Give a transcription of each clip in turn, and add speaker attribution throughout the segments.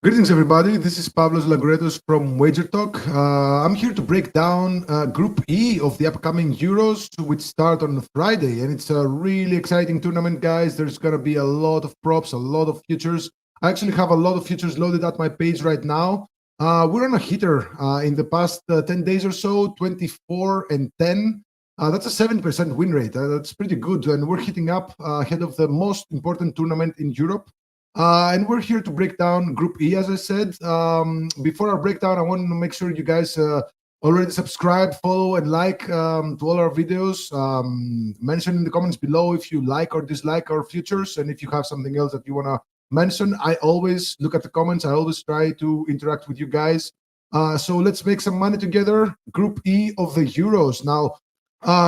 Speaker 1: Greetings, everybody. This is Pavlos Laguretos from WagerTalk. I'm here to break down Group E of the upcoming Euros, which start on Friday. And it's a really exciting tournament, guys. There's going to be a lot of props, a lot of futures. I actually have a lot of futures loaded at my page right now. We're on a hitter in the past 10 days or so, 24 and 10. That's a 70% win rate. That's pretty good. And we're hitting up ahead of the most important tournament in Europe. And we're here to break down Group E, as I said. Before our breakdown, I want to make sure you guys already subscribe, follow, and like to all our videos. Mention in the comments below if you like or dislike our futures, and if you have something else that you want to mention. I always look at the comments. I always try to interact with you guys. So let's make some money together. Group E of the Euros. Now,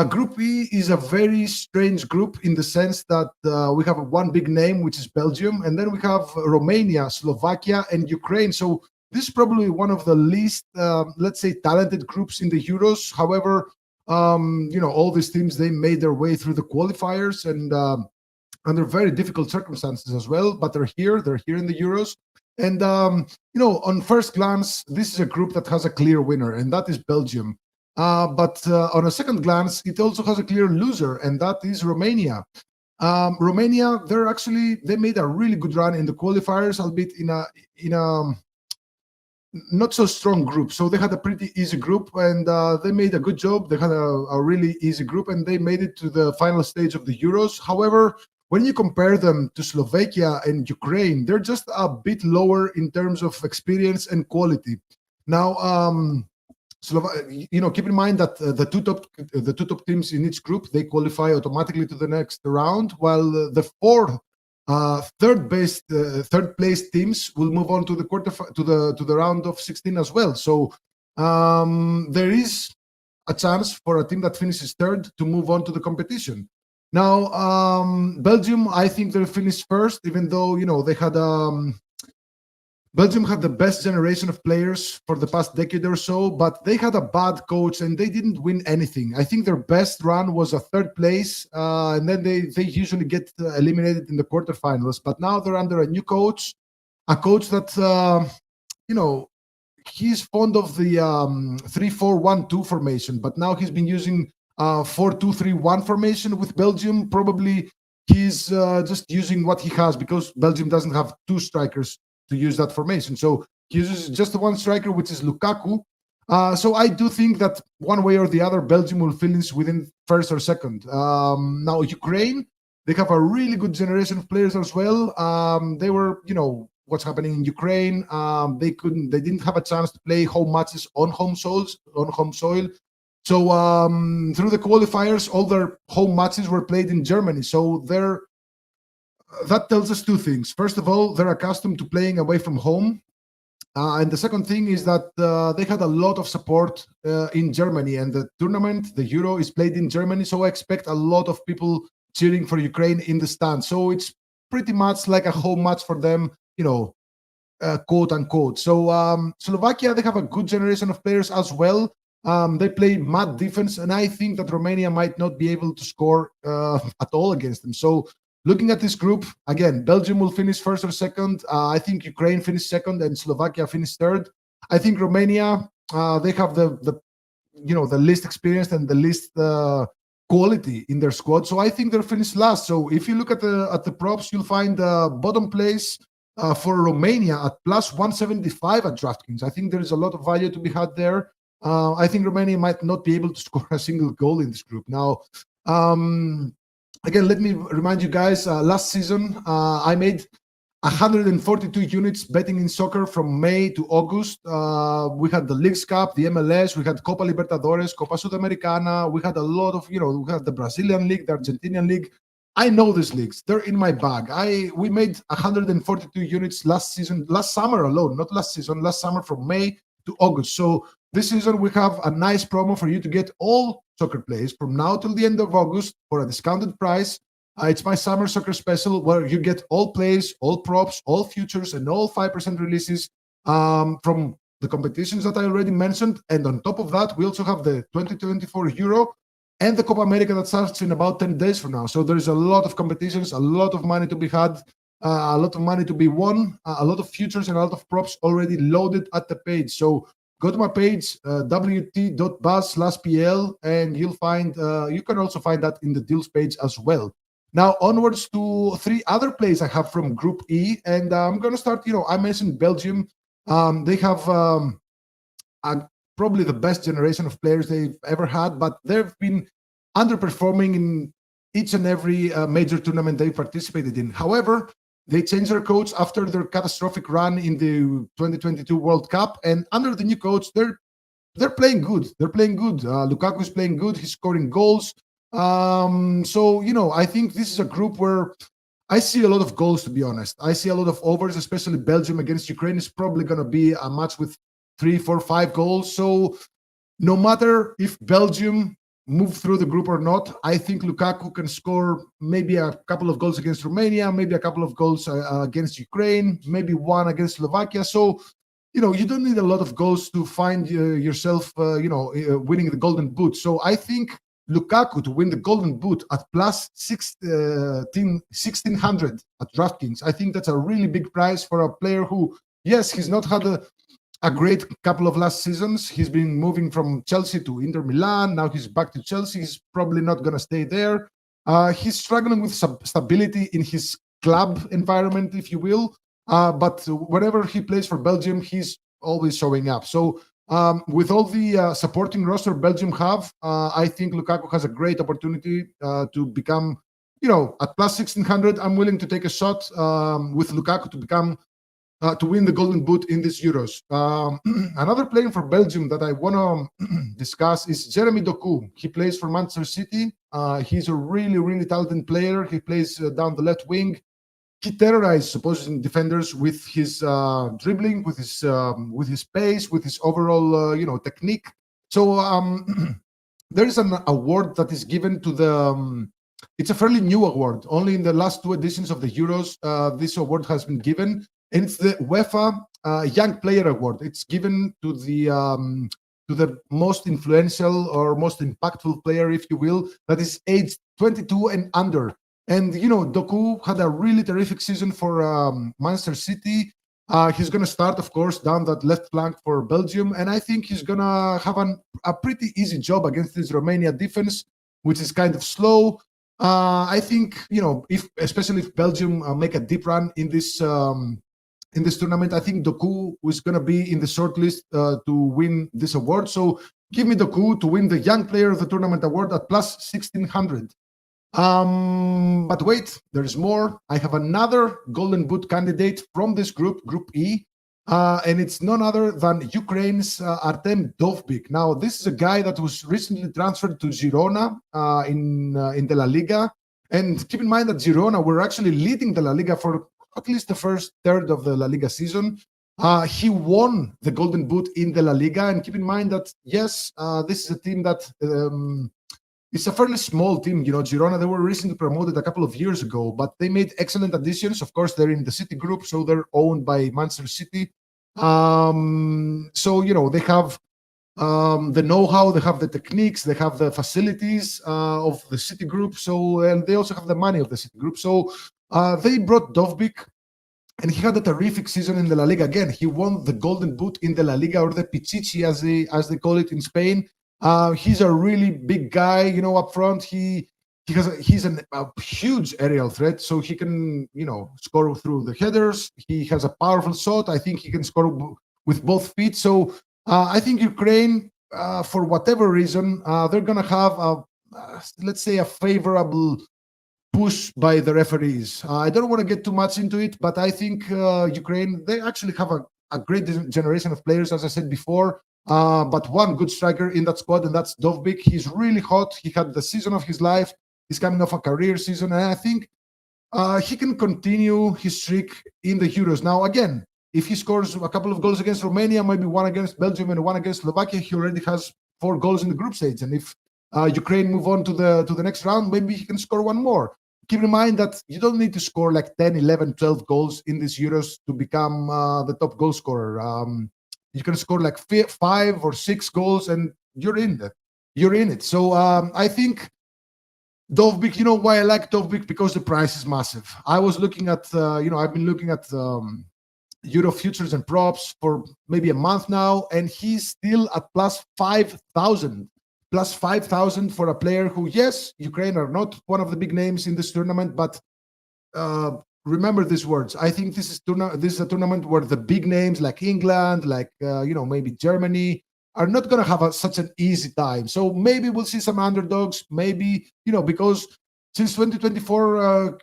Speaker 1: Group E is a very strange group in the sense that we have one big name, which is Belgium, and then we have Romania, Slovakia, and Ukraine. So this is probably one of the least, let's say, talented groups in the Euros. However, all these teams, they made their way through the qualifiers and under very difficult circumstances as well, but they're here in the Euros. And, on first glance, this is a group that has a clear winner, and that is Belgium. But on a second glance, it also has a clear loser, and that is Romania. Romania, they made a really good run in the qualifiers, albeit in a not so strong group. So they had a pretty easy group, and they made a good job. They had a really easy group, and they made it to the final stage of the Euros. However, when you compare them to Slovakia and Ukraine, they're just a bit lower in terms of experience and quality. Now, keep in mind that the two top teams in each group, they qualify automatically to the next round, while the four third place teams will move on to the round of 16 as well. So there is a chance for a team that finishes third to move on to the competition. Now, Belgium, I think they'll finish first, even though they had Belgium had the best generation of players for the past decade or so, but they had a bad coach and they didn't win anything. I think their best run was a third place, and then they usually get eliminated in the quarterfinals. But now they're under a new coach, a coach that, he's fond of the 3-4-1-2 formation, but now he's been using 4-2-3-1 formation with Belgium. Probably he's just using what he has because Belgium doesn't have two strikers to use that formation. So he uses just the one striker, which is Lukaku. So I do think that one way or the other, Belgium will finish within first or second. Now, Ukraine, they have a really good generation of players as well. They were, what's happening in Ukraine. They didn't have a chance to play home matches on home soil. So through the qualifiers, all their home matches were played in Germany. So that tells us two things. First of all, they're accustomed to playing away from home. And the second thing is that they had a lot of support in Germany. And the tournament, the Euro, is played in Germany. So I expect a lot of people cheering for Ukraine in the stand. So it's pretty much like a home match for them, quote unquote. So Slovakia, they have a good generation of players as well. They play mad defense. And I think that Romania might not be able to score at all against them. So looking at this group, again, Belgium will finish first or second. I think Ukraine finished second and Slovakia finished third. I think Romania, they have the least experienced and the least quality in their squad. So I think they'll finish last. So if you look at the props, you'll find bottom place for Romania at plus 175 at DraftKings. I think there is a lot of value to be had there. I think Romania might not be able to score a single goal in this group. Now, again, let me remind you guys, last season, I made 142 units betting in soccer from May to August. We had the Leagues Cup, the MLS, we had Copa Libertadores, Copa Sudamericana. We had a lot of, we had the Brazilian League, the Argentinian League. I know these leagues. They're in my bag. We made 142 units last summer alone, not last season, last summer from May to August. So this season, we have a nice promo for you to get all soccer plays from now till the end of August for a discounted price. It's my summer soccer special where you get all plays, all props, all futures, and all 5% releases from the competitions that I already mentioned. And on top of that, we also have the 2024 Euro and the Copa America that starts in about 10 days from now. So there's a lot of competitions, a lot of money to be had. a lot of money to be won, a lot of futures and a lot of props already loaded at the page. So go to my page, wt.buzz/pl, and you'll find, you can also find that in the deals page as well. Now onwards to three other plays I have from Group E, and I'm going to start. I mentioned Belgium. They have probably the best generation of players they've ever had, but they've been underperforming in each and every major tournament they participated in. However, they changed their coach after their catastrophic run in the 2022 World Cup, and under the new coach, they're playing good. They're playing good. Lukaku is playing good. He's scoring goals. So I think this is a group where I see a lot of goals. To be honest, I see a lot of overs, especially Belgium against Ukraine is probably going to be a match with 3, 4, 5 goals. So no matter if Belgium move through the group or not, I think Lukaku can score maybe a couple of goals against Romania, maybe a couple of goals against Ukraine, maybe one against Slovakia. So you don't need a lot of goals to find yourself, winning the Golden Boot. So I think Lukaku to win the Golden Boot at plus 1600 at DraftKings. I think that's a really big price for a player who, yes, he's not had a great couple of last seasons. He's been moving from Chelsea to Inter Milan. Now he's back to Chelsea. He's probably not going to stay there. He's struggling with stability in his club environment, if you will. But whenever he plays for Belgium, he's always showing up. So with all the supporting roster Belgium have, I think Lukaku has a great opportunity to become, at plus 1600. I'm willing to take a shot with Lukaku to become to win the Golden Boot in these Euros. Another player for Belgium that I want to discuss is Jeremy Doku. He plays for Manchester City. He's a really, really talented player. He plays down the left wing. He terrorized opposing defenders with his dribbling, with his pace, with his overall technique. So there is an award that is given to the. It's a fairly new award. Only in the last two editions of the Euros, this award has been given, and it's the UEFA Young Player Award. It's given to the most influential or most impactful player, if you will, that is aged 22 and under. And Doku had a really terrific season for Manchester City. He's going to start, of course, down that left flank for Belgium, and I think he's going to have a pretty easy job against this Romania defense, which is kind of slow. I think especially if Belgium make a deep run in this tournament, I think Doku is going to be in the shortlist to win this award. So give me Doku to win the Young Player of the Tournament award at plus 1600. But wait, there's more. I have another Golden Boot candidate from this group, Group E, and it's none other than Ukraine's Artem Dovbyk. Now, this is a guy that was recently transferred to Girona in the La Liga. And keep in mind that Girona were actually leading the La Liga for at least the first third of the La Liga season. He won the Golden Boot in the La Liga. And keep in mind that, yes, this is a team that... it's a fairly small team, Girona. They were recently promoted a couple of years ago, but they made excellent additions. Of course, they're in the City group, so they're owned by Manchester City. So they have the know-how, they have the techniques, they have the facilities of the City group. So, and they also have the money of the City group. So they brought Dovbyk, and he had a terrific season in the La Liga. Again, he won the Golden Boot in the La Liga, or the Pichichi as they call it in Spain. He's a really big guy, up front. He's a huge aerial threat, so he can, score through the headers. He has a powerful shot. I think he can score with both feet. So I think Ukraine, for whatever reason, they're gonna have let's say a favorable push by the referees. I don't want to get too much into it, but I think Ukraine, they actually have a great generation of players, as I said before. But one good striker in that squad, and that's Dovbyk. He's really hot. He had the season of his life. He's coming off a career season, and I think he can continue his streak in the Euros. Now, again, if he scores a couple of goals against Romania, maybe one against Belgium and one against Slovakia, he already has 4 goals in the group stage. And if Ukraine move on to the next round, maybe he can score one more. Keep in mind that you don't need to score like 10, 11, 12 goals in these Euros to become the top goal scorer. You can score like 5 or 6 goals, and you're in it. So I think Dovbik, you know why I like Dovbik? Because the price is massive. I was looking at, I've been looking at Euro futures and props for maybe a month now, and he's still at plus 5,000. Plus 5,000 for a player who, yes, Ukraine are not one of the big names in this tournament, but uh, remember these words. I think this is a tournament where the big names like England, like maybe Germany, are not going to have such an easy time. So maybe we'll see some underdogs. Maybe because since 2024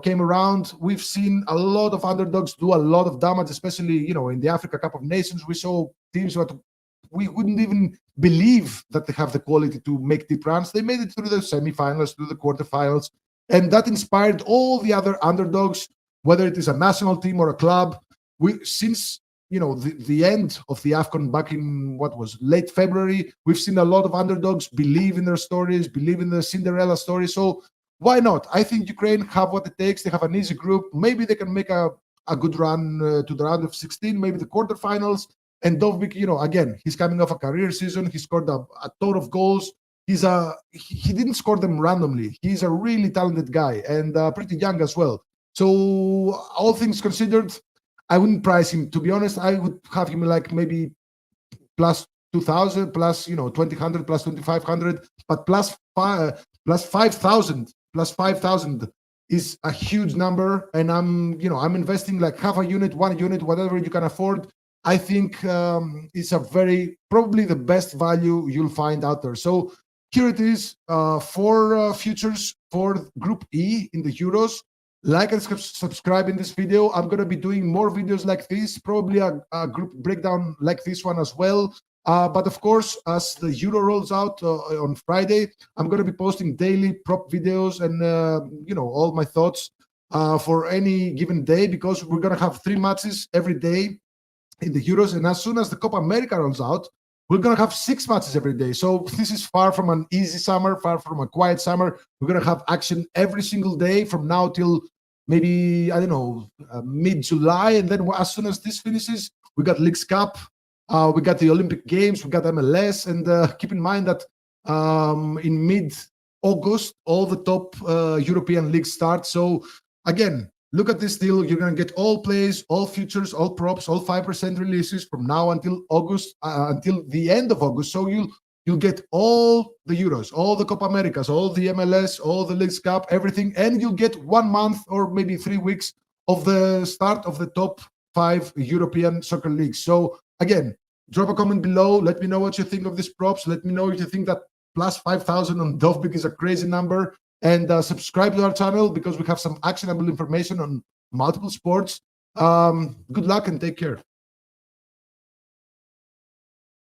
Speaker 1: came around, we've seen a lot of underdogs do a lot of damage, especially in the Africa Cup of Nations. We saw teams that we wouldn't even believe that they have the quality to make deep runs. They made it through the semifinals, through the quarterfinals, and that inspired all the other underdogs, whether it is a national team or a club. Since the end of the AFCON back in what was late February, we've seen a lot of underdogs believe in their stories, believe in the Cinderella story. So why not? I think Ukraine have what it takes. They have an easy group. Maybe they can make a good run to the round of 16, maybe the quarterfinals. And Dovbik, again, he's coming off a career season. He scored a ton of goals. He didn't score them randomly. He's a really talented guy and pretty young as well. So all things considered, I wouldn't price him. To be honest, I would have him like maybe plus 2,000, plus 2,000, plus 2,500, but plus 5,000, plus 5,000 is a huge number. And I'm investing like half a unit, 1 unit, whatever you can afford. I think it's probably the best value you'll find out there. So here it is for futures for Group E in the Euros. Like and subscribe in this video. I'm going to be doing more videos like this, probably a group breakdown like this one as well. But of course, as the Euro rolls out on Friday, I'm going to be posting daily prop videos and all my thoughts for any given day, because we're going to have 3 matches every day in the Euros, and as soon as the Copa America rolls out, we're going to have 6 matches every day. So this is far from an easy summer, far from a quiet summer. We're going to have action every single day from now till maybe, I don't know, mid-July. And then as soon as this finishes, we got Leagues Cup, we got the Olympic Games, we got MLS. And keep in mind that in mid-August, all the top European leagues start. So again, look at this deal. You're going to get all plays, all futures, all props, all 5% releases from now until August, until the end of August. So you'll get all the Euros, all the Copa Americas, all the MLS, all the Leagues Cup, everything. And you'll get 1 month or maybe 3 weeks of the start of the top 5 European soccer leagues. So again, drop a comment below. Let me know what you think of these props. Let me know if you think that plus 5,000 on Dovbik is a crazy number. And subscribe to our channel because we have some actionable information on multiple sports. Good luck and take care.